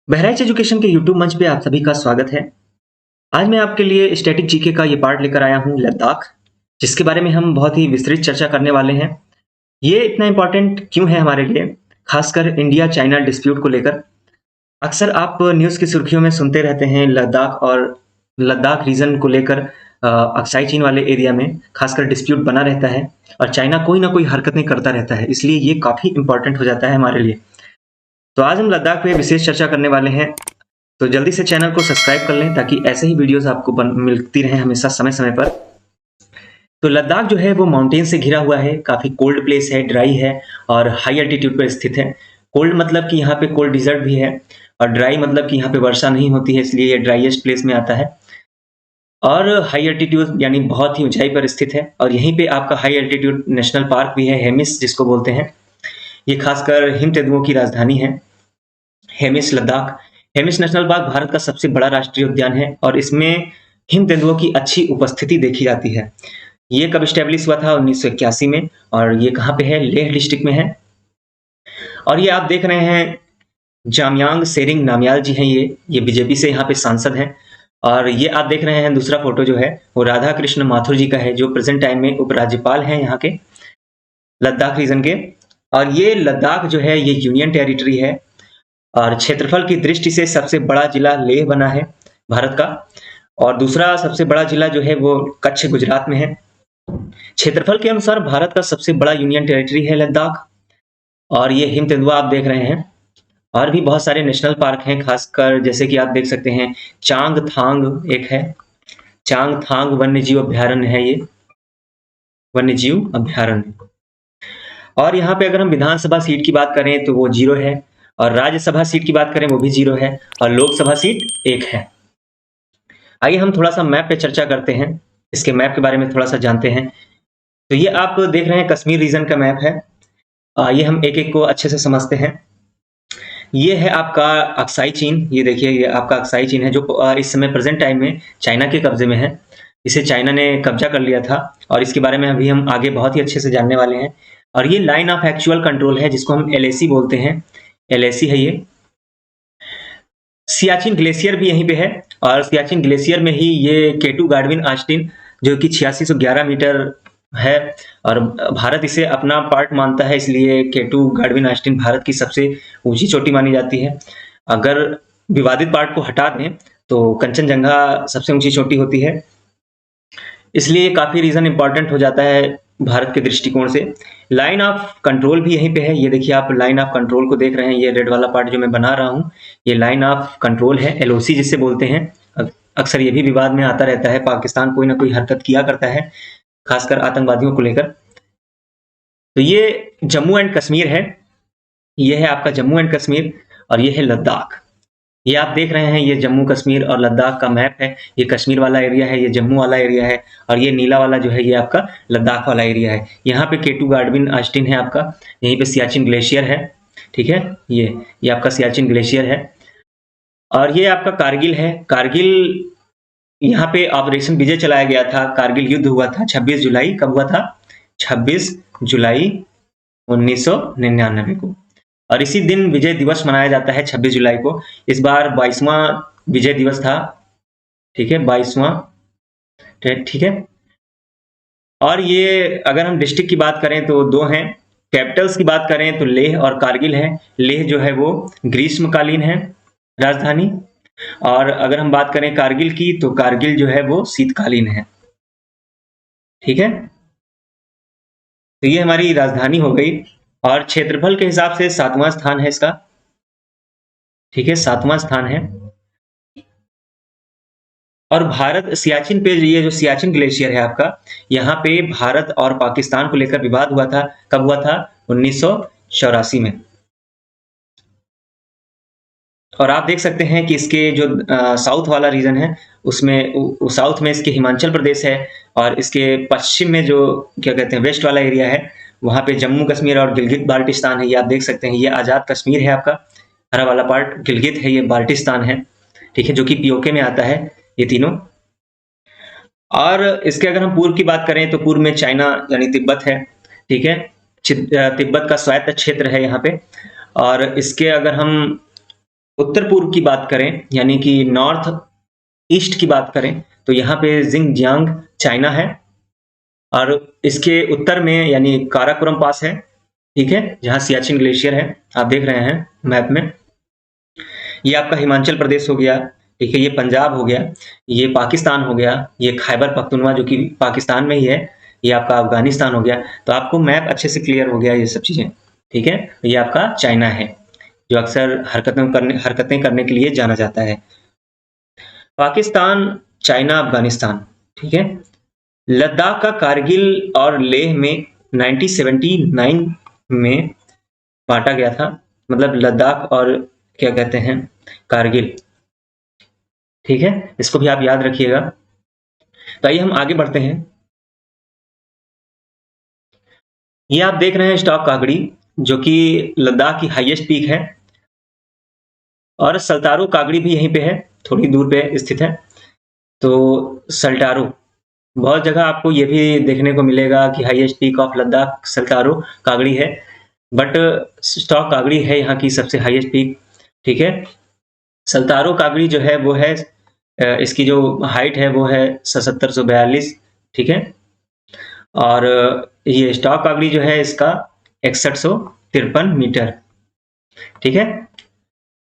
Bahraich education के YouTube मंच पे आप सभी का स्वागत है। आज मैं आपके लिए स्टैटिक जीके का ये पार्ट लेकर आया हूँ लद्दाख, जिसके बारे में हम बहुत ही विस्तृत चर्चा करने वाले हैं। ये इतना इम्पोर्टेंट क्यों है हमारे लिए, खासकर इंडिया चाइना डिस्प्यूट को लेकर। अक्सर आप न्यूज़ की सुर्खियों में सुनते रहते हैं लद्दाख और लद्दाख रीजन को लेकर अक्साई चीन वाले एरिया में खासकर डिस्प्यूट बना रहता है और चाइना कोई ना कोई हरकतें करता रहता है, इसलिए ये काफ़ी इम्पोर्टेंट हो जाता है हमारे लिए। तो आज हम लद्दाख पे विशेष चर्चा करने वाले हैं, तो जल्दी से चैनल को सब्सक्राइब कर लें ताकि ऐसे ही वीडियोस आपको मिलती रहें हमेशा समय समय पर। तो लद्दाख जो है वो माउंटेन से घिरा हुआ है, काफ़ी कोल्ड प्लेस है, ड्राई है और हाई एल्टीट्यूड पर स्थित है। कोल्ड मतलब कि यहाँ पे कोल्ड डिजर्ट भी है और ड्राई मतलब कि यहाँ पे वर्षा नहीं होती है, इसलिए ये ड्राइएस्ट प्लेस में आता है। और हाई एल्टीट्यूड यानी बहुत ही ऊंचाई पर स्थित है और यहीं पे आपका हाई एल्टीट्यूड नेशनल पार्क भी है, हेमिस जिसको बोलते हैं। ये खासकर हिम तेंदुओं की राजधानी है, हेमिस लद्दाख। हेमिस नेशनल पार्क भारत का सबसे बड़ा राष्ट्रीय उद्यान है और इसमें हिम तेंदुओं की अच्छी उपस्थिति देखी जाती है। ये कब स्टैब्लिश हुआ था? 1981 में। और ये कहाँ पे है? लेह डिस्ट्रिक्ट में है। और ये आप देख रहे हैं जामयांग सेरिंग नामयाल जी हैं, ये बीजेपी से यहाँ पे सांसद हैं। और ये आप देख रहे हैं दूसरा फोटो जो है वो राधा कृष्ण माथुर जी का है, जो प्रेजेंट टाइम में उपराज्यपाल हैं यहाँ के लद्दाख रीजन के। और ये लद्दाख जो है ये यूनियन टेरिटरी है और क्षेत्रफल की दृष्टि से सबसे बड़ा जिला लेह बना है भारत का, और दूसरा सबसे बड़ा जिला जो है वो कच्छ गुजरात में है। क्षेत्रफल के अनुसार भारत का सबसे बड़ा यूनियन टेरिटरी है लद्दाख। और ये हिम तेंदुआ आप देख रहे हैं। और भी बहुत सारे नेशनल पार्क हैं, खासकर जैसे कि आप देख सकते हैं चांगथांग एक है, चांगथांग वन्य जीव अभ्यारण्य है, ये वन्य जीव अभ्यारण्य। और यहाँ पे अगर हम विधानसभा सीट की बात करें तो वो 0 है, और राज्यसभा सीट की बात करें वो भी 0 है, और लोकसभा सीट 1 है। आइए हम थोड़ा सा मैप पे चर्चा करते हैं, इसके मैप के बारे में थोड़ा सा जानते हैं। तो ये आप देख रहे हैं कश्मीर रीजन का मैप है। ये हम एक एक को अच्छे से समझते हैं। ये है आपका अक्साई चीन, ये देखिए ये आपका अक्साई चीन है जो इस समय प्रेजेंट टाइम में चाइना के कब्जे में है। इसे चाइना ने कब्जा कर लिया था और इसके बारे में अभी हम आगे बहुत ही अच्छे से जानने वाले हैं। और ये लाइन ऑफ एक्चुअल कंट्रोल है जिसको हम LAC बोलते हैं, LAC है ये। सियाचिन ग्लेशियर भी यहीं पे है और सियाचिन ग्लेशियर में ही ये K2 गाडविन ऑस्टिन जो कि 8611 मीटर है, और भारत इसे अपना पार्ट मानता है, इसलिए K2 गाडविन ऑस्टिन भारत की सबसे ऊंची चोटी मानी जाती है। अगर विवादित पार्ट को हटा दें तो कंचनजंगा सबसे ऊंची चोटी होती है, इसलिए ये काफी रीजन इंपॉर्टेंट हो जाता है भारत के दृष्टिकोण से। लाइन ऑफ कंट्रोल भी यहीं पे है, ये देखिए आप लाइन ऑफ कंट्रोल को देख रहे हैं। ये रेड वाला पार्ट जो मैं बना रहा हूँ ये लाइन ऑफ कंट्रोल है, LOC जिससे बोलते हैं। अक्सर ये भी विवाद में आता रहता है, पाकिस्तान कोई ना कोई हरकत किया करता है खासकर आतंकवादियों को लेकर। तो ये जम्मू एंड कश्मीर है, ये है आपका जम्मू एंड कश्मीर, और ये है लद्दाख। ये आप देख रहे हैं ये जम्मू कश्मीर और लद्दाख का मैप है। ये कश्मीर वाला एरिया है, ये जम्मू वाला एरिया है, और ये नीला वाला जो है ये आपका लद्दाख वाला एरिया है। यहाँ पे K2 गाडविन ऑस्टिन है आपका, यहीं पे सियाचिन ग्लेशियर है, ठीक है। ये आपका सियाचिन ग्लेशियर है। और ये आपका कारगिल है। कारगिल यहाँ पे ऑपरेशन विजय चलाया गया था, कारगिल युद्ध हुआ था 26 जुलाई, कब हुआ था? 26 जुलाई 1999 को। और इसी दिन विजय दिवस मनाया जाता है 26 जुलाई को। इस बार 22वां विजय दिवस था, ठीक है, 22वां, ठीक है। और ये अगर हम डिस्ट्रिक्ट की बात करें तो 2 हैं। कैपिटल्स की बात करें तो लेह और कारगिल है। लेह जो है वो ग्रीष्मकालीन है राजधानी, और अगर हम बात करें कारगिल की तो कारगिल जो है वो शीतकालीन है, ठीक है। तो ये हमारी राजधानी हो गई, और क्षेत्रफल के हिसाब से 7वां स्थान है इसका, ठीक है, 7वां स्थान है। और भारत सियाचिन पे, ये जो सियाचिन ग्लेशियर है आपका, यहाँ पे भारत और पाकिस्तान को लेकर विवाद हुआ था, कब हुआ था? 1984 में। और आप देख सकते हैं कि इसके जो साउथ वाला रीजन है उसमें साउथ में इसके हिमाचल प्रदेश है, और इसके पश्चिम में जो क्या कहते हैं वेस्ट वाला एरिया है वहां पे जम्मू कश्मीर और गिलगित बाल्टिस्तान है। ये आप देख सकते हैं, ये आजाद कश्मीर है आपका, हरा वाला पार्ट गिलगित है, ये बाल्टिस्तान है, ठीक है, जो कि POK में आता है ये तीनों। और इसके अगर हम पूर्व की बात करें तो पूर्व में चाइना यानी तिब्बत है, ठीक है, तिब्बत का स्वायत्त क्षेत्र है यहाँ पे। और इसके अगर हम उत्तर पूर्व की बात करें, यानी कि नॉर्थ ईस्ट की बात करें, तो यहाँ पे जिंगजियांग चाइना है, और इसके उत्तर में यानी काराकोरम पास है, ठीक है, जहाँ सियाचिन ग्लेशियर है, आप देख रहे हैं मैप में। ये आपका हिमाचल प्रदेश हो गया, ठीक है, ये पंजाब हो गया, ये पाकिस्तान हो गया, ये खैबर पख्तूनवा जो कि पाकिस्तान में ही है, ये आपका अफगानिस्तान हो गया। तो आपको मैप अच्छे से क्लियर हो गया ये सब चीजें, ठीक है। ये आपका चाइना है जो अक्सर हरकतें करने के लिए जाना जाता है। पाकिस्तान, चाइना, अफगानिस्तान, ठीक है। लद्दाख का कारगिल और लेह में 1979 में बांटा गया था, मतलब लद्दाख और क्या कहते हैं कारगिल, ठीक है, इसको भी आप याद रखिएगा। तो आइए हम आगे बढ़ते हैं। ये आप देख रहे हैं स्टॉक कागड़ी, जो कि लद्दाख की हाईएस्ट पीक है, और सल्तारो कागड़ी भी यहीं पे है, थोड़ी दूर पे स्थित है। तो सल्टारो, बहुत जगह आपको ये भी देखने को मिलेगा कि हाईएस्ट पीक ऑफ लद्दाख सल्तारो कागड़ी है, बट स्टॉक कागड़ी है यहाँ की सबसे हाईएस्ट पीक, ठीक है। सल्तारो कागड़ी जो है वो है इसकी जो हाइट है वो है 7742, ठीक है, और ये स्टॉक कागड़ी जो है इसका 6153 मीटर, ठीक है।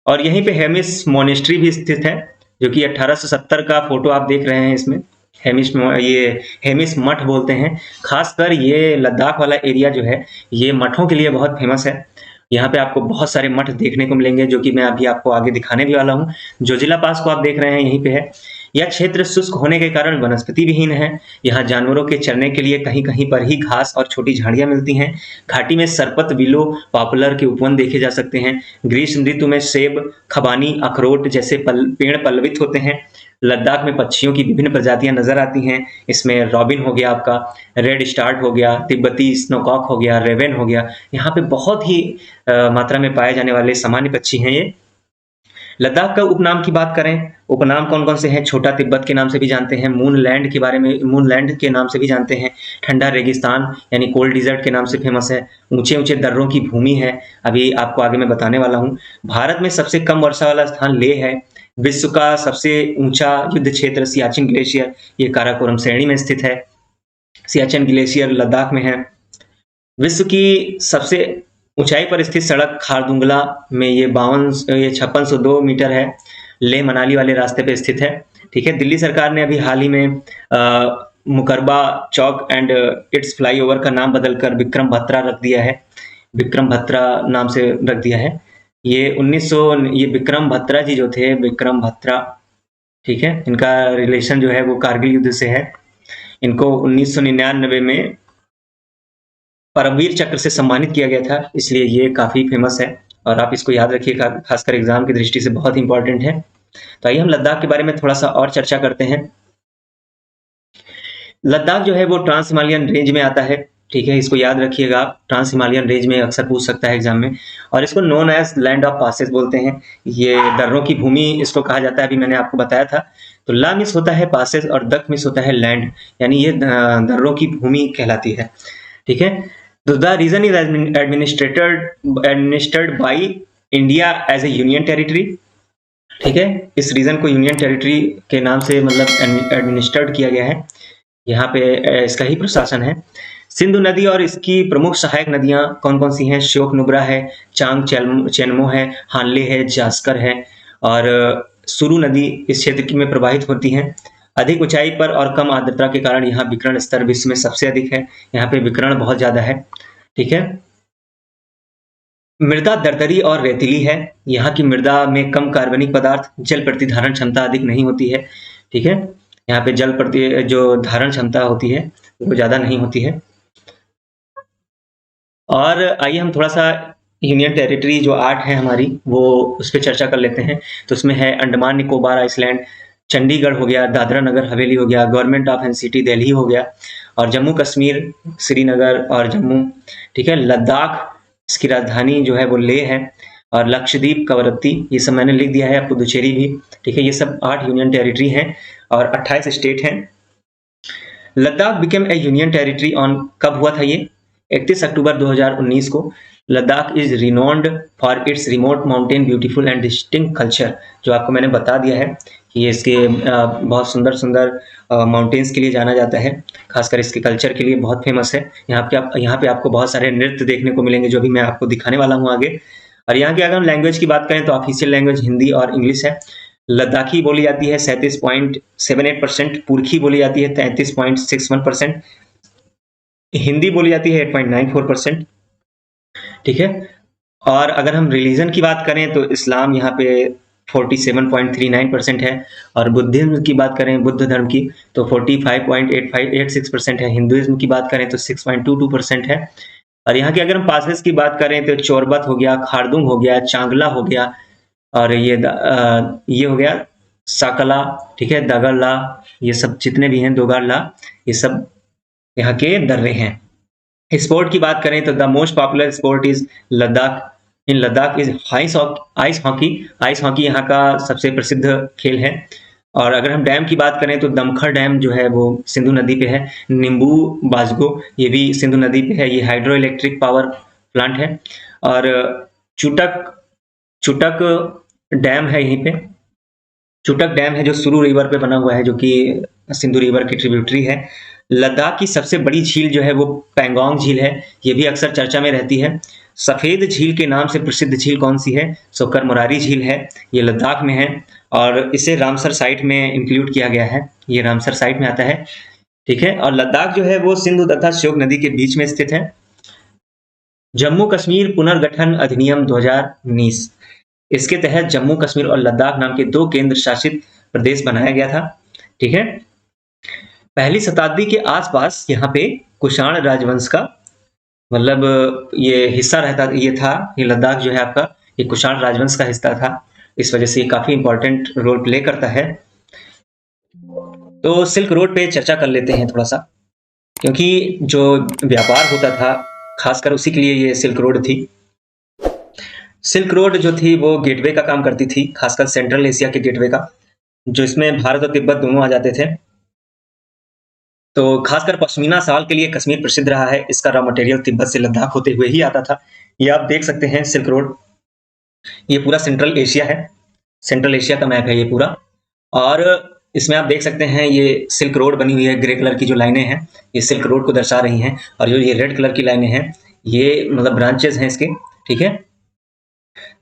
और यहीं पे हेमिस मोनेस्ट्री भी स्थित है, जो कि 1870 का फोटो आप देख रहे हैं इसमें। ये हेमिस मठ बोलते हैं, खासकर ये लद्दाख वाला एरिया जो है ये मठों के लिए बहुत फेमस है। यहाँ पे आपको बहुत सारे मठ देखने को मिलेंगे, जो कि मैं अभी आपको आगे दिखाने भी वाला हूँ। जोजिला पास को आप देख रहे हैं यहीं पे है। यह क्षेत्र शुष्क होने के कारण वनस्पति विहीन है। यहाँ जानवरों के चरने के लिए कहीं कहीं पर ही घास और छोटी झाड़ियां मिलती हैं। घाटी में सरपत, विलो, पॉपुलर के उपवन देखे जा सकते हैं। ग्रीष्म ऋतु में सेब, खबानी, अखरोट जैसे पेड़ पल्लवित होते हैं। लद्दाख में पक्षियों की विभिन्न प्रजातियां नजर आती हैं। इसमें रॉबिन हो गया, आपका रेड स्टार्ट हो गया, तिब्बती स्नोकॉक हो गया, रेवेन हो गया। यहाँ पे बहुत ही मात्रा में पाए जाने वाले सामान्य पक्षी हैं ये। लद्दाख का उपनाम की बात करें, उपनाम कौन कौन से हैं? छोटा तिब्बत के नाम से भी जानते हैं, मून लैंड के बारे में, मून लैंड के नाम से भी जानते हैं, ठंडा रेगिस्तान यानी कोल्ड डिजर्ट के नाम से फेमस है, ऊंचे ऊंचे दर्रों की भूमि है, अभी आपको आगे मैं बताने वाला हूँ। भारत में सबसे कम वर्षा वाला स्थान लेह है। विश्व का सबसे ऊंचा युद्ध क्षेत्र सियाचिन ग्लेशियर, ये काराकोरम श्रेणी में स्थित है। सियाचिन ग्लेशियर लद्दाख में है। विश्व की सबसे ऊंचाई पर स्थित सड़क खारदुंगला में ये 5602 मीटर है, लेह मनाली वाले रास्ते पे स्थित है, ठीक है। दिल्ली सरकार ने अभी हाल ही में Mukarba chalk and it's flyover का नाम बदलकर विक्रम भत्रा रख दिया है, विक्रम भत्रा नाम से रख दिया है। ये ये विक्रम भत्रा जी जो थे, विक्रम भत्रा, ठीक है, इनका रिलेशन जो है वो कारगिल युद्ध से है। इनको 1999 में परमवीर चक्र से सम्मानित किया गया था, इसलिए ये काफी फेमस है और आप इसको याद रखिएगा, खासकर एग्जाम की दृष्टि से बहुत इंपॉर्टेंट है। तो आइए हम लद्दाख के बारे में थोड़ा सा और चर्चा करते हैं। लद्दाख जो है वो ट्रांस हिमालयन रेंज में आता है, ठीक है, इसको याद रखिएगा आप, ट्रांस हिमालयन रेंज में अक्सर पूछ सकता है एग्जाम में, और इसको known as land of passes बोलते हैं। ये दर्रों की भूमि इसको कहा जाता है, अभी मैंने आपको बताया था। तो ला मिस होता है पासेस और दक मिस होता है लैंड, यानी ये दर्रों की भूमि कहलाती है, ठीक है। तो the region is administered by India as a union territory, ठीक है, इस रीजन को यूनियन टेरिटरी के नाम से मतलब एडमिनिस्ट्रेट किया गया है, यहाँ पे इसका ही प्रशासन है। सिंधु नदी और इसकी प्रमुख सहायक नदियां कौन कौन सी हैं? श्योक नुब्रा है, चांग चेनमो है, हानले है, जास्कर है, और सुरु नदी इस क्षेत्र में प्रवाहित होती हैं। अधिक ऊंचाई पर और कम आर्द्रता के कारण यहाँ विकिरण स्तर विश्व में सबसे अधिक है, यहाँ पे विकिरण बहुत ज्यादा है, ठीक है। मृदा दरदरी और रेतीली है, यहाँ की मृदा में कम कार्बनिक पदार्थ, जल प्रतिधारण क्षमता अधिक नहीं होती है, ठीक है, यहाँ पे जल प्रति जो धारण क्षमता होती है वो ज्यादा नहीं होती है। और आइए हम थोड़ा सा यूनियन टेरिटरी जो 8 है हमारी, वो उस पर चर्चा कर लेते हैं। तो उसमें है अंडमान निकोबार आइसलैंड, चंडीगढ़ हो गया, दादरा नगर हवेली हो गया, गवर्नमेंट ऑफ एनसीटी दिल्ली हो गया, और जम्मू कश्मीर श्रीनगर और जम्मू, ठीक है। लद्दाख इसकी राजधानी जो है वो लेह है, और लक्षद्वीप कवरत्ती, ये सब मैंने लिख दिया है, पुदुचेरी भी, ठीक है। ये सब 8 यूनियन टेरिटरी हैं और 28 स्टेट हैं। Ladakh became a union territory on, कब हुआ था ये? 31 अक्टूबर 2019 को Ladakh is renowned for its remote mountain beautiful and distinct culture, जो आपको मैंने बता दिया है कि ये इसके बहुत सुंदर सुंदर माउंटेन्स के लिए जाना जाता है, खासकर इसके कल्चर के लिए बहुत फेमस है। यहाँ पे आपको बहुत सारे नृत्य देखने को मिलेंगे जो भी मैं आपको दिखाने वाला हूँ आगे। और यहाँ की अगर हम लैंग्वेज की बात करें तो ऑफिशियल लैंग्वेज हिंदी और इंग्लिश है। लद्दाखी बोली जाती है 37.78%, पुरखी बोली जाती है 33.61%, हिंदी बोली जाती है 8.94%। ठीक है, और अगर हम रिलीजन की बात करें तो इस्लाम यहाँ पे 47.39% है, और बुद्धिज्म की बात करें बुद्ध धर्म की तो 45.86% है, हिंदुइज्म की बात करें तो 6.22% है। और यहाँ की अगर हम पासेस की बात करें तो चोरबत हो गया, खारदुंग हो गया, चांगला हो गया, और ये हो गया साकला, ठीक है, दगरला, ये सब जितने भी हैं, दोगारला, ये सब यहाँ के दर्रे हैं। स्पोर्ट की बात करें तो the most popular sport is Ladakh is ice hockey. Ice hockey यहाँ का सबसे प्रसिद्ध खेल है। और अगर हम डैम की बात करें तो दमखर डैम जो है वो सिंधु नदी पे है। नींबू बाजगो ये भी सिंधु नदी पे है, ये हाइड्रो इलेक्ट्रिक पावर प्लांट है। और चुटक डैम है यहीं पे, चुटक डैम है जो सुरु रिवर पे बना हुआ है, जो कि सिंधु रिवर की ट्रिब्यूटरी है। लद्दाख की सबसे बड़ी झील जो है वो पैंगोंग झील है, ये भी अक्सर चर्चा में रहती है। सफेद झील के नाम से प्रसिद्ध झील कौन सी है? सोकर मोरारी झील है, ये लद्दाख में है, और इसे रामसर साइट में इंक्लूड किया गया है, ये रामसर साइट में आता है। ठीक है, और लद्दाख जो है वो सिंधु तथा श्योक नदी के बीच में स्थित है। जम्मू कश्मीर पुनर्गठन अधिनियम 2019, इसके तहत जम्मू कश्मीर और लद्दाख नाम के 2 केंद्र शासित प्रदेश बनाया गया था। ठीक है, पहली शताब्दी के आसपास यहाँ पे कुषाण राजवंश का मतलब ये हिस्सा रहता, ये लद्दाख जो है आपका ये कुषाण राजवंश का हिस्सा था, इस वजह से ये काफी इंपॉर्टेंट रोल प्ले करता है। तो सिल्क रोड पे चर्चा कर लेते हैं थोड़ा सा, क्योंकि जो व्यापार होता था खासकर उसी के लिए ये सिल्क रोड थी। सिल्क रोड जो थी वो गेटवे का काम करती थी, खासकर सेंट्रल एशिया के गेटवे का, जो इसमें भारत और तिब्बत दोनों आ जाते थे। तो खासकर पश्मीना शाल के लिए कश्मीर प्रसिद्ध रहा है, इसका रॉ मटेरियल तिब्बत से लद्दाख होते हुए ही आता था। ये आप देख सकते हैं सिल्क रोड, ये पूरा सेंट्रल एशिया है, सेंट्रल एशिया का मैप है ये पूरा। और इसमें आप देख सकते हैं ये सिल्क रोड बनी हुई है, ग्रे कलर की जो लाइनें हैं ये सिल्क रोड को दर्शा रही हैं, और जो ये रेड कलर की लाइनें हैं ये मतलब ब्रांचेस हैं इसके। ठीक है,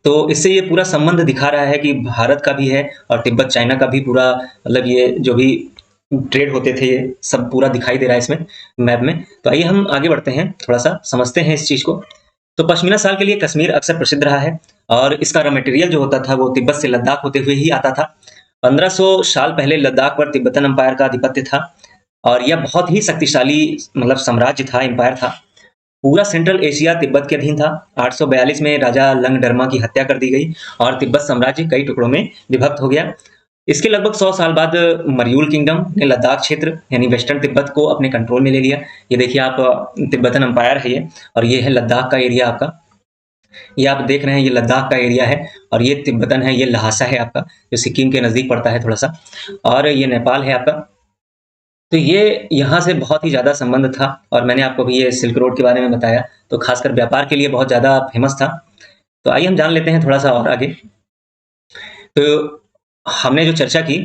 तो इससे ये पूरा संबंध दिखा रहा है कि भारत का भी है और तिब्बत चाइना का भी पूरा, मतलब ये जो भी ट्रेड होते थे ये सब पूरा दिखाई दे रहा है इसमें मैप में। तो आइए हम आगे बढ़ते हैं, थोड़ा सा समझते हैं इस चीज को। तो पश्मीना शाल के लिए कश्मीर अक्सर प्रसिद्ध रहा है, और इसका रॉ मटेरियल जो होता था वो तिब्बत से लद्दाख होते हुए ही आता था। 1500 साल पहले लद्दाख पर तिब्बतन एम्पायर का आधिपत्य था, और यह बहुत ही शक्तिशाली मतलब साम्राज्य था, एम्पायर था। पूरा सेंट्रल एशिया तिब्बत के अधीन था। 842 में राजा लंगडरमा की हत्या कर दी गई और तिब्बत साम्राज्य कई टुकड़ों में विभक्त हो गया। इसके लगभग 100 साल बाद मर्यूल किंगडम ने लद्दाख क्षेत्र यानी वेस्टर्न तिब्बत को अपने कंट्रोल में ले लिया। ये देखिए आप, तिब्बतन एम्पायर है ये, और ये है लद्दाख का एरिया आपका, ये आप देख रहे हैं ये लद्दाख का एरिया है, और ये तिब्बतन है, ये लहासा है आपका जो सिक्किम के नजदीक पड़ता है थोड़ा सा, और ये नेपाल है आपका। तो ये यहाँ से बहुत ही ज्यादा संबंध था, और मैंने आपको भी ये सिल्क रोड के बारे में बताया, तो खासकर व्यापार के लिए बहुत ज्यादा फेमस था। तो आइए हम जान लेते हैं थोड़ा सा और आगे। तो हमने जो चर्चा की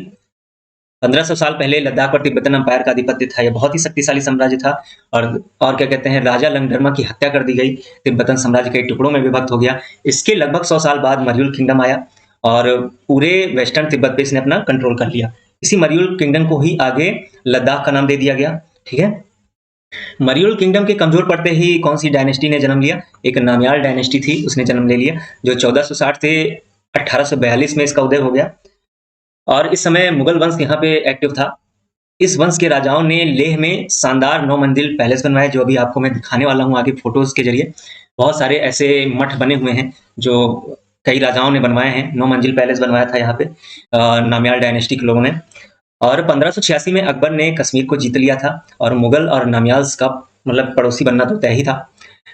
1500 साल पहले लद्दाख पर तिब्बतन एम्पायर का आधिपत्य था, यह बहुत ही शक्तिशाली साम्राज्य था, और क्या कहते हैं, राजा लंगडरमा की हत्या कर दी गई, तिब्बतन साम्राज्य कई टुकड़ों में विभक्त हो गया। इसके लगभग 100 साल बाद मर्यूल किंगडम आया और पूरे वेस्टर्न तिब्बत पे इसने अपना कंट्रोल कर लिया। इसी मर्यूल किंगडम को ही आगे लद्दाख का नाम दे दिया गया। ठीक है, मर्यूल किंगडम के कमजोर पड़ते ही कौन सी डायनेस्टी ने जन्म लिया? एक नामयाल डायनेस्टी थी, उसने जन्म ले लिया, जो 1460 से 1842 में इसका उदय हो गया। और इस समय मुगल वंश यहाँ पे एक्टिव था। इस वंश के राजाओं ने लेह में शानदार 9 मंजिल पैलेस बनवाए, जो अभी आपको मैं दिखाने वाला हूँ आगे फोटोज के जरिए। बहुत सारे ऐसे मठ बने हुए हैं जो कई राजाओं ने बनवाए हैं। 9 मंजिल पैलेस बनवाया था यहाँ पे नामयाल डायनेस्टी के लोगों ने। और 1586 में अकबर ने कश्मीर को जीत लिया था, और मुगल और नामयाल्स का मतलब पड़ोसी बनना तो तय ही था।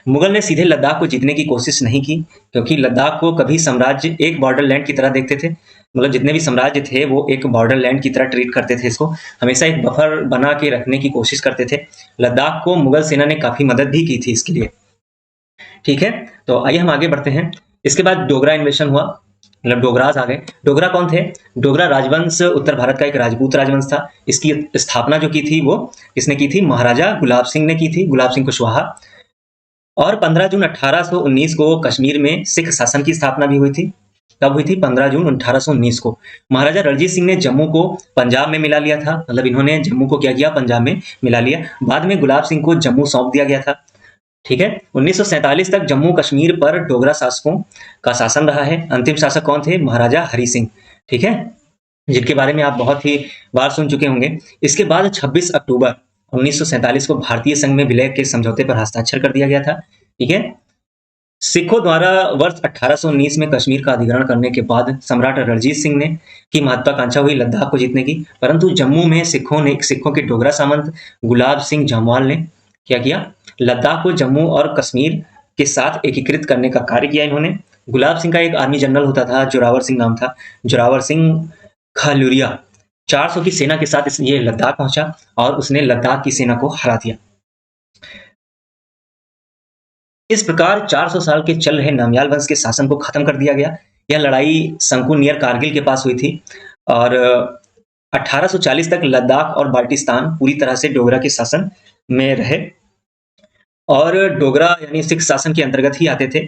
मुगल ने सीधे लद्दाख को जीतने की कोशिश नहीं की, क्योंकि लद्दाख को कभी साम्राज्य एक बॉर्डर लैंड की तरह देखते थे। मतलब जितने भी साम्राज्य थे वो एक बॉर्डर लैंड की तरह ट्रीट करते थे इसको, हमेशा एक बफर बना के रखने की कोशिश करते थे। लद्दाख को मुगल सेना ने काफी मदद भी की थी इसके लिए। ठीक है, तो आइए हम आगे बढ़ते हैं। इसके बाद डोगरा इन्वेशन हुआ, मतलब डोगरास आ गए। डोगरा कौन थे? डोगरा राजवंश उत्तर भारत का एक राजपूत राजवंश था। इसकी स्थापना जो की थी वो किसने की थी? महाराजा गुलाब सिंह ने की थी, गुलाब सिंह कुशवाहा। और 15 जून 1819 को कश्मीर में सिख शासन की स्थापना भी हुई थी। कब हुई थी? 15 जून 1819 को। महाराजा रणजीत सिंह ने जम्मू को पंजाब में मिला लिया था, मतलब इन्होंने जम्मू को क्या किया? पंजाब में मिला लिया। बाद में गुलाब सिंह को जम्मू सौंप दिया गया था। ठीक है, 1947 तक जम्मू कश्मीर पर डोगरा शासकों का शासन रहा है। अंतिम शासक कौन थे? महाराजा हरि सिंह। ठीक है, जिनके बारे में आप बहुत ही बार सुन चुके होंगे। इसके बाद 26 अक्टूबर 1947 को भारतीय संघ में विलय के समझौते पर हस्ताक्षर कर दिया गया था। ठीक है, सिखों द्वारा वर्ष 1819 में कश्मीर का अधिग्रहण करने के बाद सम्राट रणजीत सिंह ने की महत्वाकांक्षा हुई लद्दाख को जीतने की, परंतु जम्मू में सिखों के डोगरा सामंत गुलाब सिंह जामवाल ने क्या किया? लद्दाख को जम्मू और कश्मीर के साथ एकीकृत करने का कार्य किया इन्होंने। गुलाब सिंह का एक आर्मी जनरल होता था, जोरावर सिंह नाम था, जोरावर सिंह खालूरिया। 400 की सेना के साथ ये लद्दाख पहुंचा और उसने लद्दाख की सेना को हरा दिया। इस प्रकार 400 साल के चल रहे नामयाल वंश के शासन को खत्म कर दिया गया। यह लड़ाई संकू नियर कारगिल के पास हुई थी और 1840 तक लद्दाख और बाल्टिस्तान पूरी तरह से डोगरा के शासन में रहे और डोगरा यानी सिख शासन के अंतर्गत ही आते थे।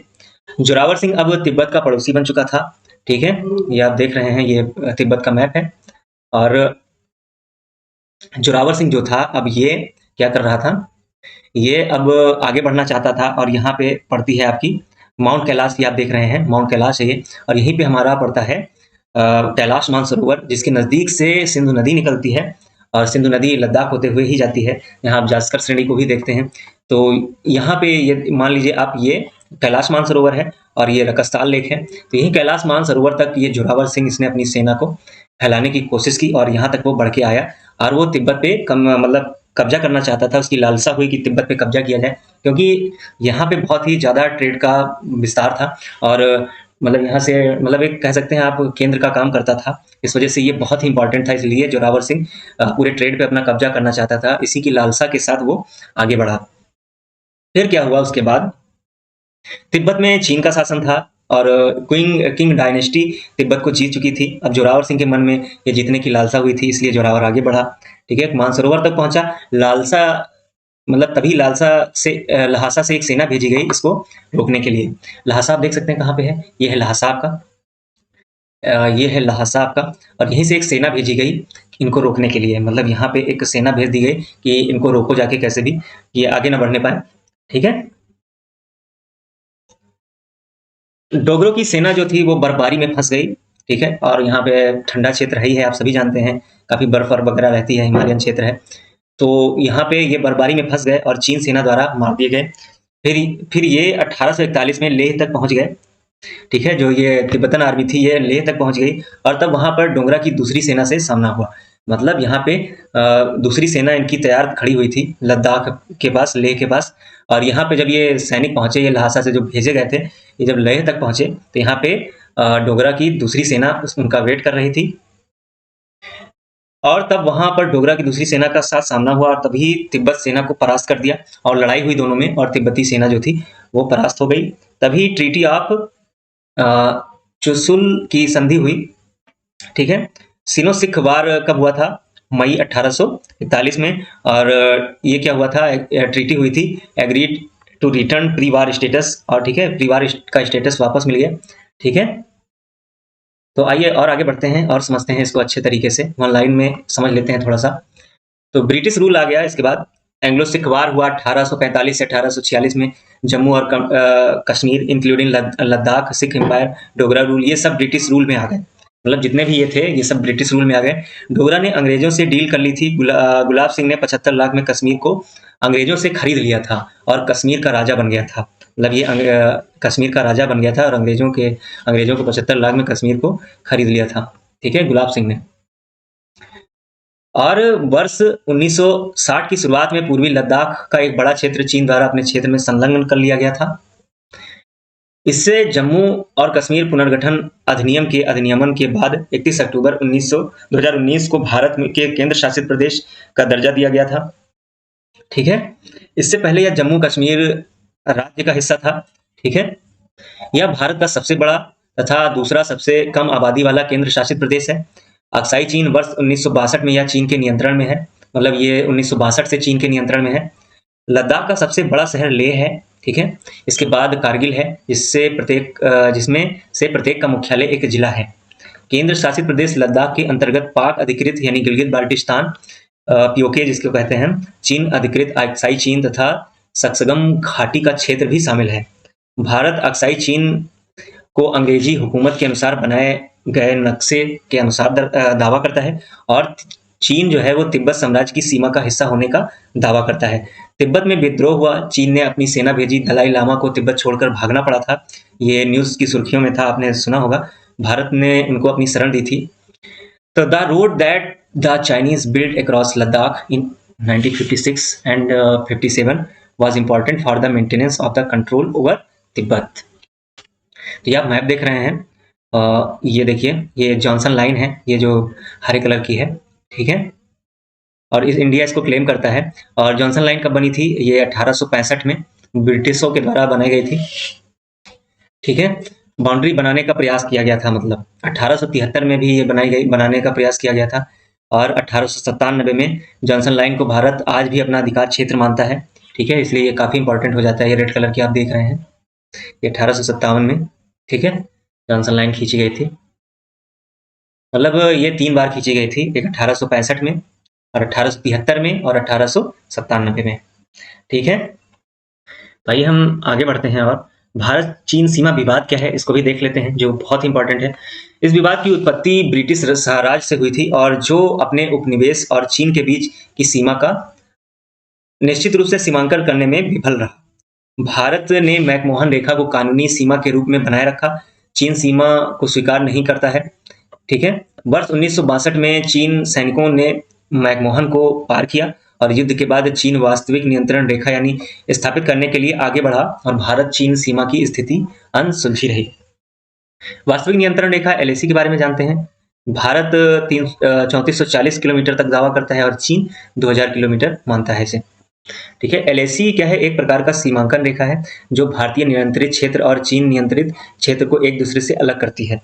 जोरावर सिंह अब तिब्बत का पड़ोसी बन चुका था। ठीक है, ये आप देख रहे हैं, ये तिब्बत का मैप है। और जोरावर सिंह जो था अब ये क्या कर रहा था? ये अब आगे बढ़ना चाहता था और यहाँ पे पड़ती है आपकी माउंट कैलाश, ये आप देख रहे हैं माउंट कैलाश है ये, और यहीं पे हमारा पड़ता है कैलाश मानसरोवर, जिसके नजदीक से सिंधु नदी निकलती है और सिंधु नदी लद्दाख होते हुए ही जाती है। यहाँ आप जास्कर श्रेणी को भी देखते हैं। तो यहाँ पे ये मान लीजिए आप, ये कैलाश मानसरोवर है और ये रकस्ताल लेक है। तो यही कैलाश मानसरोवर तक ये जोरावर सिंह इसने अपनी सेना को फैलाने की कोशिश की और यहाँ तक वो बढ़ के आया और वो तिब्बत पे मतलब कब्जा करना चाहता था। उसकी लालसा हुई कि तिब्बत पे कब्जा किया जाए, क्योंकि यहाँ पे बहुत ही ज्यादा ट्रेड का विस्तार था और मतलब यहाँ से मतलब एक कह सकते हैं आप केंद्र का काम करता था। इस वजह से ये बहुत ही इंपॉर्टेंट था, इसलिए जोरावर सिंह पूरे ट्रेड पे अपना कब्जा करना चाहता था। इसी की लालसा के साथ वो आगे बढ़ा। फिर क्या हुआ उसके बाद? तिब्बत में चीन का शासन था और किंग डायनेस्टी तिब्बत को जीत चुकी थी। अब जोरावर सिंह के मन में ये जीतने की लालसा हुई थी, इसलिए जोरावर आगे बढ़ा। ठीक है, मानसरोवर तक पहुंचा। लालसा मतलब तभी लालसा से लहासा से एक सेना भेजी गई इसको रोकने के लिए। लहासा आप देख सकते हैं कहाँ पे है, ये है लहासा आपका, ये है लहासा आपका, और यहीं से एक सेना भेजी गई इनको रोकने के लिए। मतलब यहाँ पे एक सेना भेज दी गई कि इनको रोको जाके कैसे भी, ये आगे ना बढ़ने पाए। ठीक है, डोगरों की सेना जो थी वो बर्फबारी में फंस गई। ठीक है, और यहाँ पे ठंडा क्षेत्र है ही है, आप सभी जानते हैं, काफी बर्फ वगैरह रहती है, हिमालयन क्षेत्र है। तो यहाँ पे ये बर्फबारी में फंस गए और चीन सेना द्वारा मार दिए गए। फिर ये 1841 में लेह तक पहुंच गए। ठीक है, जो ये तिब्बतन आर्मी थी ये लेह तक पहुंच गई और तब वहां पर डोगरा की दूसरी सेना से सामना हुआ। मतलब यहाँ पे दूसरी सेना इनकी तैयार खड़ी हुई थी लद्दाख के पास, लेह के पास। और यहाँ पे जब ये सैनिक पहुंचे, ये लहासा से जो भेजे गए थे, ये जब लेह तक पहुंचे तो यहाँ पे डोगरा की दूसरी सेना उनका वेट कर रही थी और तब वहां पर डोगरा की दूसरी सेना का साथ सामना हुआ और तभी तिब्बत सेना को परास्त कर दिया और लड़ाई हुई दोनों में और तिब्बती सेना जो थी वो परास्त हो गई। तभी ट्रीटी ऑफ चुसुल की संधि हुई। ठीक है, सिनो सिख वार कब हुआ था? मई 1841 में। और ये क्या हुआ था? ट्रीटी हुई थी, agreed to return pre war status, और ठीक है प्री वार का स्टेटस वापस मिल गया। ठीक है, तो आइए और आगे बढ़ते हैं और समझते हैं इसको अच्छे तरीके से, ऑनलाइन में समझ लेते हैं थोड़ा सा। तो ब्रिटिश रूल आ गया। इसके बाद एंग्लो सिख वार हुआ 1845 से 1846 में। जम्मू और Kashmir including Ladakh, Sikh empire, Dogra rule, ये सब ब्रिटिश रूल में आ गए। मतलब जितने भी ये थे ये सब ब्रिटिश रूल में आ गए। डोगरा ने अंग्रेजों से डील कर ली थी। गुलाब सिंह ने 75 लाख में कश्मीर को अंग्रेजों से खरीद लिया था और कश्मीर का राजा बन गया था। मतलब ये कश्मीर का राजा बन गया था और अंग्रेजों को 75 लाख में कश्मीर को खरीद लिया था। ठीक है, गुलाब सिंह ने। और वर्ष 1960 की शुरुआत में पूर्वी लद्दाख का एक बड़ा क्षेत्र चीन द्वारा अपने क्षेत्र में संलग्न कर लिया गया था। इससे जम्मू और कश्मीर पुनर्गठन अधिनियम के अधिनियमन के बाद 31 अक्टूबर 2019 को भारत के केंद्र शासित प्रदेश का दर्जा दिया गया था। ठीक है, इससे पहले यह जम्मू कश्मीर राज्य का हिस्सा था। ठीक है, यह भारत का सबसे बड़ा तथा दूसरा सबसे कम आबादी वाला केंद्र शासित प्रदेश है। अक्साई चीन वर्ष 1962 में यह चीन के नियंत्रण में है, मतलब ये 1962 से चीन के नियंत्रण में है। लद्दाख का सबसे बड़ा शहर लेह है। ठीक है, इसके बाद कारगिल है, जिसमें से प्रत्येक का मुख्यालय एक जिला है। केंद्र शासित प्रदेश लद्दाख के अंतर्गत पाक अधिकृत यानी गिलगित बाल्टिस्तान, पीओके जिसको कहते हैं, चीन अधिकृत अक्साई चीन तथा सक्सगम घाटी का क्षेत्र भी शामिल है। भारत अक्साई चीन को अंग्रेजी हुकूमत के अनुसार बनाए गए नक्शे के अनुसार दावा करता है, और चीन जो है वो तिब्बत साम्राज्य की सीमा का हिस्सा होने का दावा करता है। तिब्बत में विद्रोह हुआ, चीन ने अपनी सेना भेजी, दलाई लामा को तिब्बत छोड़कर भागना पड़ा था। ये न्यूज़ की सुर्खियों में था, आपने सुना होगा। भारत ने उनको अपनी शरण दी थी। तो the road that the Chinese build across Ladakh in 1956 and 57 was important for the maintenance of the control over Tibet. तो ये आप मैप देख रहे हैं, ये देखिए, ये जॉनसन लाइन है, ये जो हरे कलर की है। ठीक है, और इस इंडिया इसको क्लेम करता है। और जॉनसन लाइन कब बनी थी? ये 1865 में ब्रिटिशों के द्वारा बनाई गई थी। ठीक है, बाउंड्री बनाने का प्रयास किया गया था, मतलब 1873 में भी ये बनाने का प्रयास किया गया था, और 1897 में जॉनसन लाइन को भारत आज भी अपना अधिकार क्षेत्र मानता है। ठीक है, इसलिए ये काफी इंपॉर्टेंट हो जाता है। ये रेड कलर की आप देख रहे हैं, ये 1857 में, ठीक है, जॉनसन लाइन खींची गई थी। मतलब ये 3 बार खींची गई थी, एक 1865 में और 1873 में और 1897 में। ठीक है, तो आइए हम आगे बढ़ते हैं और भारत चीन सीमा विवाद क्या है इसको भी देख लेते हैं, जो बहुत इंपॉर्टेंट है। इस विवाद की उत्पत्ति ब्रिटिश साम्राज्य से हुई थी, और जो अपने उपनिवेश और चीन के बीच की सीमा का निश्चित रूप से सीमांकन करने में विफल रहा। भारत ने मैकमोहन रेखा को कानूनी सीमा के रूप में बनाए रखा। चीन सीमा को स्वीकार नहीं करता है। ठीक है, वर्ष 1962 में चीन सैनिकों ने मैकमोहन को पार किया, और युद्ध के बाद चीन वास्तविक नियंत्रण रेखा यानी स्थापित करने के लिए आगे बढ़ा, और भारत चीन सीमा की स्थिति अनसुलझी रही। वास्तविक नियंत्रण रेखा एलएसी के बारे में जानते हैं। भारत 3440 किलोमीटर तक दावा करता है, और चीन 2000 किलोमीटर मानता है इसे। ठीक है, एलएसी क्या है? एक प्रकार का सीमांकन रेखा है जो भारतीय नियंत्रित क्षेत्र और चीन नियंत्रित क्षेत्र को एक दूसरे से अलग करती है।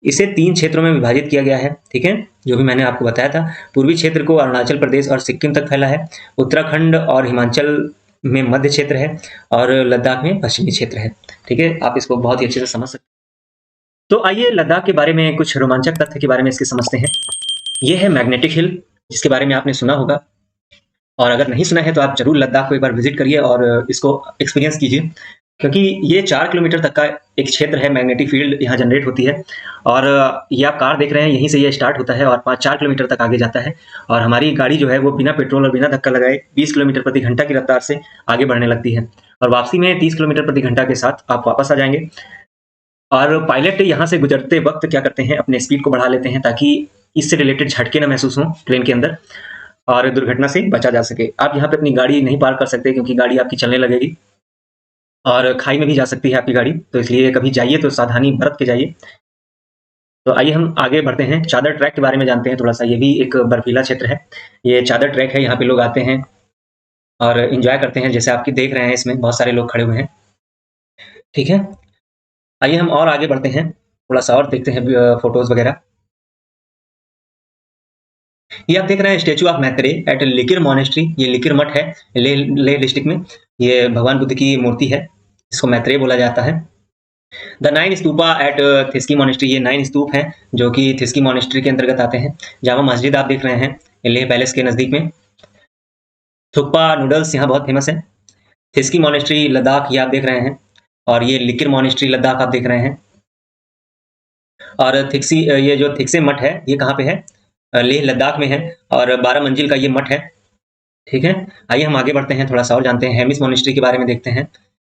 इसे 3 क्षेत्रों में विभाजित किया गया है। ठीक है, जो भी मैंने आपको बताया था। पूर्वी क्षेत्र को अरुणाचल प्रदेश और सिक्किम तक फैला है, उत्तराखंड और हिमाचल में मध्य क्षेत्र है, और लद्दाख में पश्चिमी क्षेत्र है। ठीक है, आप इसको बहुत ही अच्छे से समझ सकते हैं। तो आइए लद्दाख के बारे में कुछ रोमांचक तथ्य के बारे में इसके समझते हैं। ये है मैग्नेटिक हिल, जिसके बारे में आपने सुना होगा, और अगर नहीं सुना है तो आप जरूर लद्दाख को एक बार विजिट करिए और इसको एक्सपीरियंस कीजिए, क्योंकि ये 4 किलोमीटर तक का एक क्षेत्र है। मैग्नेटिक फील्ड यहाँ जनरेट होती है, और ये आप कार देख रहे हैं, यहीं से ये स्टार्ट होता है और 4 किलोमीटर तक आगे जाता है। और हमारी गाड़ी जो है वो बिना पेट्रोल और बिना धक्का लगाए 20 किलोमीटर प्रति घंटा की रफ्तार से आगे बढ़ने लगती है, और वापसी में 30 किलोमीटर प्रति घंटा के साथ आप वापस आ जाएंगे। और पायलट यहाँ से गुजरते वक्त क्या करते हैं, अपने स्पीड को बढ़ा लेते हैं ताकि इससे रिलेटेड झटके ना महसूस हों ट्रेन के अंदर, और दुर्घटना से बचा जा सके। आप यहाँ पे अपनी गाड़ी नहीं पार्क कर सकते, क्योंकि गाड़ी आपकी चलने लगेगी और खाई में भी जा सकती है आपकी गाड़ी, तो इसलिए कभी जाइए तो सावधानी बरत के जाइए। तो आइए हम आगे बढ़ते हैं, चादर ट्रैक के बारे में जानते हैं थोड़ा सा। ये भी एक बर्फीला क्षेत्र है, ये चादर ट्रैक है। यहाँ पे लोग आते हैं और इंजॉय करते हैं, जैसे आपकी देख रहे हैं, इसमें बहुत सारे लोग खड़े हुए हैं। ठीक है, आइए हम और आगे बढ़ते हैं, थोड़ा सा और देखते हैं फोटोज वगैरह। ये आप देख रहे हैं statue of Maitreya at Likir monastery. ये लिकिर मठ है लेह डिस्ट्रिक्ट में। ये भगवान बुद्ध की मूर्ति है, इसको मैत्रेय बोला जाता है। द 9 स्तूपा एट थिस्की मॉनेस्ट्री। ये 9 स्तूप हैं जो कि थिस्की मॉनेस्ट्री के अंतर्गत आते हैं। जामा मस्जिद आप देख रहे हैं, लेह पैलेस के नजदीक में। थुक्पा नूडल्स यहाँ बहुत फेमस है। थिस्की मॉनेस्ट्री लद्दाख ये आप देख रहे हैं, और ये लिकिर मॉनेस्ट्री लद्दाख आप देख रहे हैं। और ये जो थिक्से मठ है ये कहाँ पे है? लेह लद्दाख में है, और 12 मंजिल का ये मठ है। ठीक है, आइए हम आगे बढ़ते हैं, थोड़ा सा और जानते हैं। हेमिस मोनेस्ट्री के बारे में देखते हैं।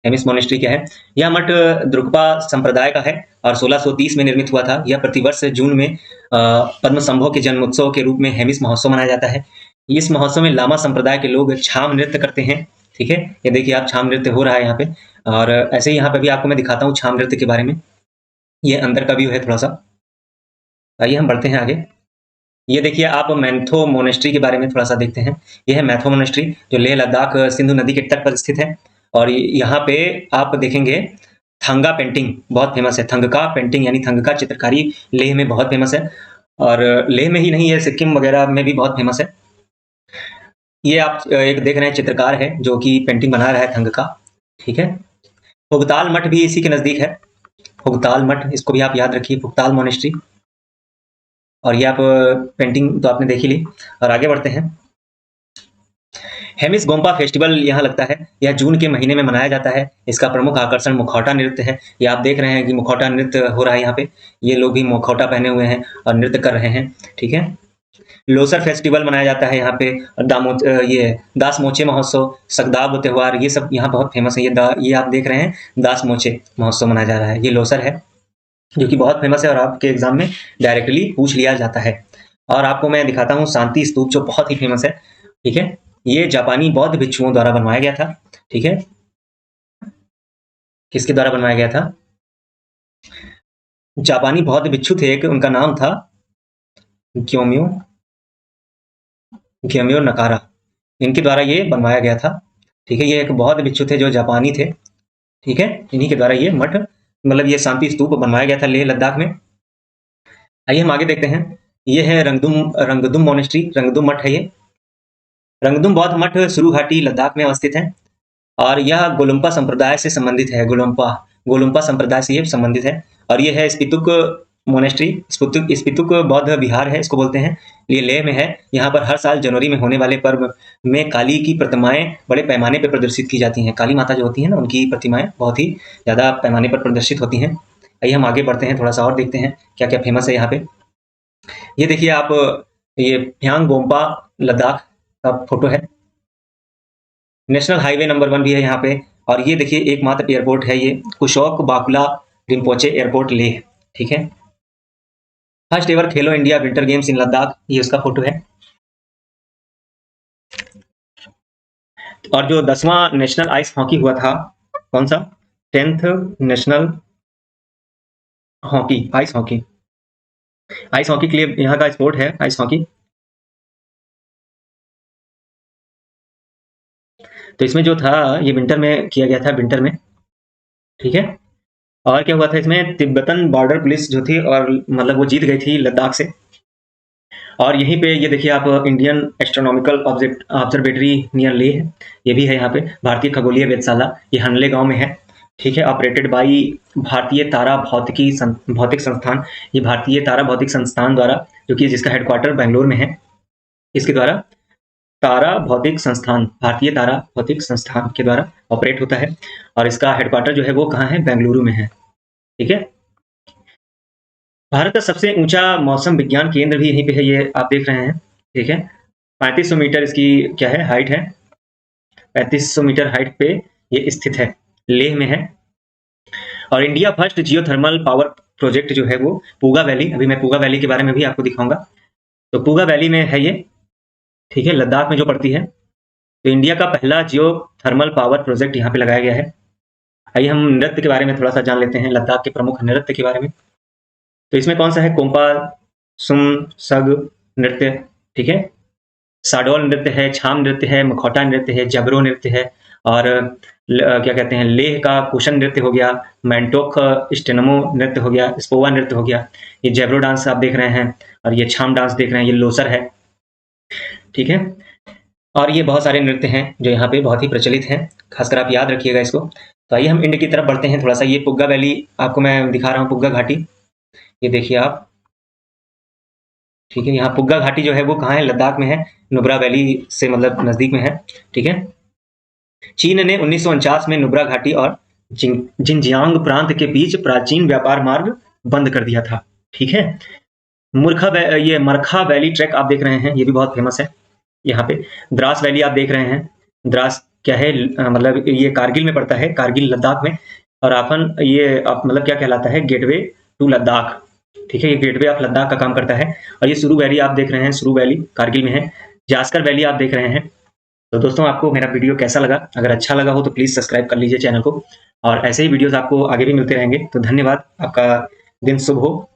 हेमिस मोनेस्ट्री क्या है? यह मठ द्रुकपा संप्रदाय का है और 1630 में निर्मित हुआ था। यह प्रतिवर्ष जून में पद्मसंभव के जन्मोत्सव के रूप में हेमिस महोत्सव मनाया जाता है। इस महोत्सव में लामा संप्रदाय के लोग छाम नृत्य करते हैं। ठीक है, ये देखिए आप छाम नृत्य हो रहा है यहाँ पे। और ऐसे ही यहाँ पे भी आपको मैं दिखाता हूँ छाम नृत्य के बारे में। ये अंदर का व्यू है थोड़ा सा। आइए हम बढ़ते हैं आगे। ये देखिए आप मैंथो मोनेस्ट्री के बारे में थोड़ा सा देखते हैं। ये है मैंथो मोनेस्ट्री जो लेह लद्दाख सिंधु नदी के तट पर स्थित है। और यहाँ पे आप देखेंगे थंगा पेंटिंग बहुत फेमस है। थंगका पेंटिंग यानी थंगका चित्रकारी लेह में बहुत फेमस है। और लेह में ही नहीं है, सिक्किम वगैरह में भी बहुत फेमस है। ये आप एक देख रहे हैं चित्रकार है जो कि पेंटिंग बना रहा है थंगका। ठीक है, फुगताल मठ भी इसी के नजदीक है। फुगताल मठ, इसको भी आप याद रखिए, फुगताल मोनेस्ट्री। और ये आप पेंटिंग तो आपने देख ही ली। और आगे बढ़ते हैं। हेमिस गोम्पा फेस्टिवल यहाँ लगता है। यह जून के महीने में मनाया जाता है। इसका प्रमुख आकर्षण मुखौटा नृत्य है। ये आप देख रहे हैं कि मुखौटा नृत्य हो रहा है यहाँ पे। ये लोग भी मुखौटा पहने हुए हैं और नृत्य कर रहे हैं। ठीक है, लोसर फेस्टिवल मनाया जाता है यहाँ पे। ये दास मोचे महोत्सव, सकदाब त्योहार, ये सब यहाँ बहुत फेमस है। ये आप देख रहे हैं दास मोचे महोत्सव मनाया जा रहा है। ये लोसर है जो कि बहुत फेमस है और आपके एग्जाम में डायरेक्टली पूछ लिया जाता है। और आपको मैं दिखाता हूँ शांति स्तूप जो बहुत ही फेमस है। ठीक है, ये जापानी बौद्ध भिक्षुओं द्वारा बनवाया गया था। ठीक है, किसके द्वारा बनवाया गया था? जापानी बौद्ध भिक्षु थे एक, उनका नाम था ग्योम्यो ग्योम्यो नकारा। इनके द्वारा ये बनवाया गया था। ठीक है, ये एक बौद्ध भिक्षु थे जो जापानी थे। ठीक है, इन्हीं के द्वारा ये मठ मतलब ये शांति स्तूप बनवाया गया था लेह लद्दाख में। आइए हम आगे देखते हैं। ये है रंगदुम मोनेस्ट्री, रंगदुम मठ है ये। रंगदुम बौद्ध मठ सुरु घाटी लद्दाख में अवस्थित है। और यह गोलुम्पा संप्रदाय से संबंधित है। गोलुम्पा संप्रदाय से ये संबंधित है। और ये है स्पितुक मोनेस्ट्री, स्पितुक बौद्ध विहार है इसको बोलते हैं। ये लेह में है। यहाँ पर हर साल जनवरी में होने वाले पर्व में काली की प्रतिमाएं बड़े पैमाने पर प्रदर्शित की जाती हैं। काली माता जो होती है ना, उनकी प्रतिमाएं बहुत ही ज्यादा पैमाने पर प्रदर्शित होती हैं। आइए हम आगे बढ़ते हैं, थोड़ा सा और देखते हैं क्या क्या फेमस है यहाँ पे। ये देखिए आप, ये फ्यांग गोम्पा लद्दाख का फोटो है। नेशनल हाईवे नंबर 1 भी है यहाँ पे। और ये देखिए एकमात्र एयरपोर्ट है ये, कुशोक बाकुला रिम्पोचे एयरपोर्ट लेह। ठीक है, फर्स्ट एवर खेलो इंडिया विंटर गेम्स इन लद्दाख, ये उसका फोटो है। और जो 10वां नेशनल आइस हॉकी हुआ था, कौन सा? 10th national hockey, ice hockey. Ice hockey के लिए यहाँ का स्पोर्ट है आइस हॉकी। तो इसमें जो था ये विंटर में किया गया था, विंटर में। ठीक है, और क्या हुआ था इसमें, तिब्बतन बॉर्डर पुलिस जो थी और मतलब वो जीत गई थी लद्दाख से। और यहीं पे ये देखिए आप Indian astronomical observatory near Leh, ये भी है यहाँ पे। भारतीय खगोलीय वेधशाला, ये हनले गांव में है। ठीक है, ऑपरेटेड बाई भारतीय तारा भौतिक संस्थान। ये भारतीय तारा भौतिक संस्थान द्वारा, जो कि जिसका हेडक्वार्टर बेंगलोर में है, इसके द्वारा तारा भौतिक संस्थान, भारतीय तारा भौतिक संस्थान के द्वारा ऑपरेट होता है। और इसका हेडक्वार्टर जो है वो कहाँ है? बेंगलुरु में है। ठीक है, भारत का सबसे ऊंचा मौसम विज्ञान केंद्र भी यहीं पे है, ये आप देख रहे हैं। ठीक है, 3500 मीटर इसकी क्या है, हाइट है। 3500 मीटर हाइट पे ये स्थित है, लेह में है। और India first geothermal power project जो है वो पूगा वैली, अभी मैं पूगा वैली के बारे में भी आपको दिखाऊंगा। तो पूगा वैली में है ये। ठीक है, लद्दाख में जो पड़ती है। तो इंडिया का पहला जियो थर्मल पावर प्रोजेक्ट यहाँ पे लगाया गया है। आइए हम नृत्य के बारे में थोड़ा सा जान लेते हैं, लद्दाख के प्रमुख नृत्य के बारे में। तो इसमें कौन सा है? कोम्पा सुम सग नृत्य। ठीक है, साडोल नृत्य है, छाम नृत्य है, मखौटा नृत्य है, जबरो नृत्य है। और क्या कहते हैं, लेह का कुशन नृत्य हो गया, मैंटोक स्टेनमो नृत्य हो गया, स्पोवा नृत्य हो गया। ये जैबरो डांस आप देख रहे हैं। और ये छाम डांस देख रहे हैं, ये लोसर है। ठीक है, और ये बहुत सारे नृत्य हैं जो यहाँ पे बहुत ही प्रचलित हैं, खासकर आप याद रखिएगा इसको। तो आइए हम इंड की तरफ बढ़ते हैं थोड़ा सा। ये पुग्गा वैली आपको मैं दिखा रहा हूँ, पुग्गा घाटी, ये देखिए आप। ठीक है, यहाँ पुग्गा घाटी जो है वो कहाँ है? लद्दाख में है, नुब्रा वैली से मतलब नजदीक में है। ठीक है, चीन ने 1949 में नुब्रा घाटी और जिनजियांग प्रांत के बीच प्राचीन व्यापार मार्ग बंद कर दिया था। ठीक है, ये मरखा वैली ट्रैक आप देख रहे हैं, ये भी बहुत फेमस है। यहाँ पे द्रास वैली आप देख रहे हैं। द्रास क्या है? मतलब ये कारगिल में पड़ता है, कारगिल लद्दाख में। और आपन ये आप मतलब क्या कहलाता है? Gateway to Ladakh. ठीक है, ये गेटवे ऑफ लद्दाख का काम करता है। और ये सुरु वैली आप देख रहे हैं, सुरु वैली कारगिल में है। जास्कर वैली आप देख रहे हैं, तो दोस्तों आपको मेरा वीडियो कैसा लगा? अगर अच्छा लगा हो तो प्लीज़ सब्सक्राइब कर लीजिए चैनल को और ऐसे ही वीडियोज़ आपको आगे भी मिलते रहेंगे। तो धन्यवाद, आपका दिन शुभ हो।